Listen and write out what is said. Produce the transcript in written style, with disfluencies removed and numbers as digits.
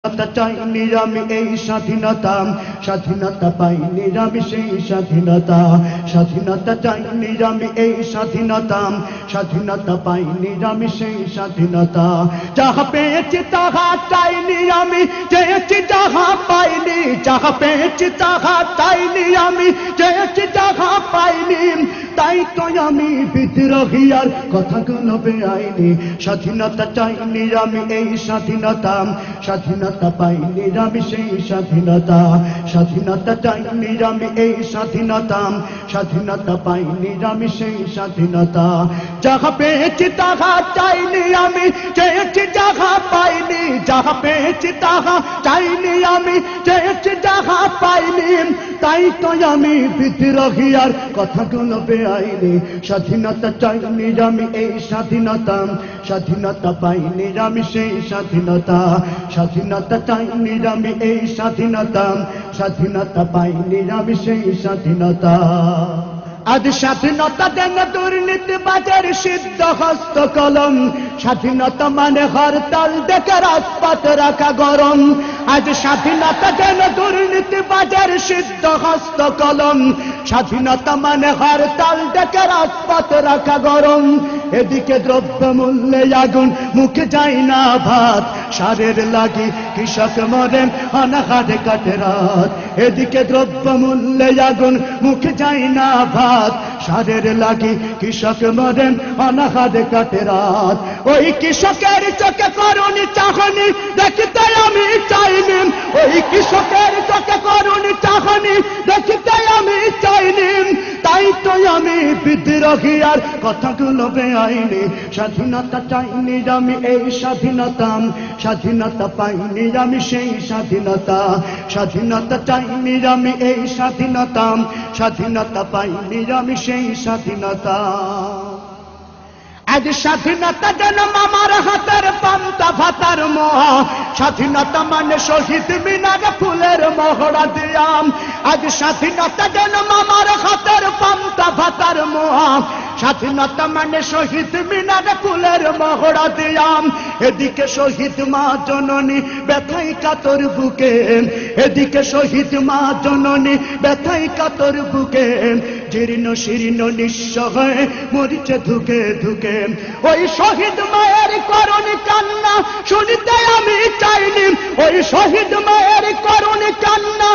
চাইনি আমি এই স্বাধীনতা, স্বাধীনতা পাইনি আমি সেই স্বাধীনতা, স্বাধীনতা চাইনি আমি এই স্বাধীনতা, স্বাধীনতা পাইনি আমি সেই স্বাধীনতা। যাহা পেয়েছি তাহা চাইনি আমি, চেয়েছি যাহা পাইনি, যাহা পেয়েছি তাহা চাইনি আমি, চেয়েছি যাহা পাইনি, তাই তো আমি বিদ্রোহী আর কথাগুলো বেআইনি। স্বাধীনতা চাইনি আমি এই স্বাধীনতা, স্বাধীনতা পাইনি আমি সেই স্বাধীনতা, স্বাধীনতা চাইনি আমি এই স্বাধীনতা, স্বাধীনতা পাইনি আমি সেই স্বাধীনতা। যাহা পেয়েছি তাহা চাইনি আমি, চেয়েছি যাহা পাইনি, যাহা পেয়েছি তাহা চাইনি আমি, চেয়েছি যাহা পাইনি, তাই তো আমি বিদ্রোহী আর কথাগুলো বেআইনি। স্বাধীনতা চাইনি আমি এই স্বাধীনতা, স্বাধীনতা পাইনি আমি সেই স্বাধীনতা, স্বাধীনতা চাইনি আমি এই স্বাধীনতা, স্বাধীনতা পাইনি আমি সেই স্বাধীনতা। আজ স্বাধীনতা দেন দুর্নীতিবাজের সিদ্ধ হস্ত কলম, স্বাধীনতা মানে হরতাল ডেকে রাজপথ রাখা গরম। আজ স্বাধীনতা দেন দুর্নীতিবাজের সিদ্ধ হস্ত কলম, স্বাধীনতা মানে হরতাল ডেকে রাজপথ রাখা গরম। এদিকে দ্রব্য মূল্যে আগুন, মুখে যায় না ভাত, সারের লাগি কৃষক মরে অনাহারে কাটে রাত। এদিকে দ্রব্য মূল্যে আগুন, মুখে যায় না ভাত, সারের লাগি কৃষক মরে অনাহারে কাটে রাত। ওই কৃষকের চোখে করুণী চাহনি দেখিতে আমি চাইনি, ওই কৃষকের চোখে করুণী চাহনি দেখিতে আমি চাইনি, তাই তো আমি বিদ্রোহী আর কথাগুলো বেআইনি। স্বাধীনতা চাইনি আমি এই স্বাধীনতা, স্বাধীনতা পাইনি আমি সেই স্বাধীনতা, স্বাধীনতা চাইনি আমি এই স্বাধীনতা, স্বাধীনতা পাইনি আমি সেই স্বাধীনতা। আজ স্বাধীনতা যেন মামার হাতের পান্তা ভাতার মোহা, স্বাধীনতা মানে শহীদ মিনারে ফুলের মহড়া দিয়াম। আজ স্বাধীনতা যেন মামার হাতের পান্তা ভাতার মোহা, স্বাধীনতা মানে শহীদ মিনারে ফুলের মহড়া দিয়াম। এদিকে শহীদ মা জননী ব্যথাই কাতর বুকে, এদিকে শহীদ মা জননী ব্যথাই কাতর বুকে, জীর্ণ শীর্ণ নিঃস্ব হয়ে মরিচে ধুকে ধুকে। ওই শহীদ মায়ের করুণী কান্না শুনিতে আমি চাইনি, ওই শহীদ মায়ের করুণী কান্না